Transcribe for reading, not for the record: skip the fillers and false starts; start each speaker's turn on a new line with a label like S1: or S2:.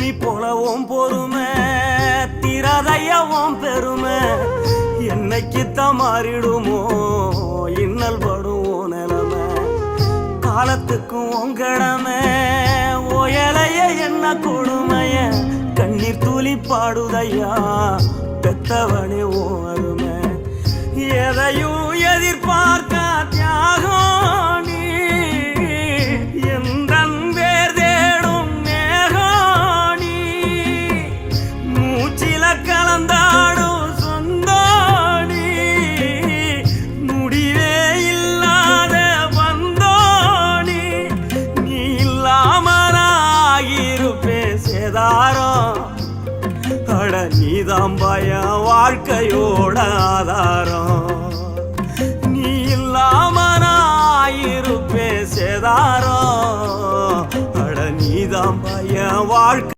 S1: பூமி போலவும் பொறுமை திரதையவும் பெருமை என்னைக்குத்தான் மாறிடுமோ இன்னல் படுவோம் நிலைமை காலத்துக்கும் உங்கடமை ஓயலைய என்ன கொடுமைய கண்ணீர் துளி பாடுதையா பெத்தவனே ஓ அருமை எதையும் எதிர்பார்க்க தியாகம் நீ எந்தன் பேர் தேடும் மேகம் நீ மூச்சில கலந்தாடும் சொந்தோடி முடிவே இல்லாத வந்தோடி நீ இல்லாமலாகிருப்பே சேதாரம் அட நீதான் பயம் வாழ்க்கையோட ஆதாரம் நீ இல்லாம நான் இருப்பேன் சேதாரம் அட நீதான் பயம் வாழ்க்கை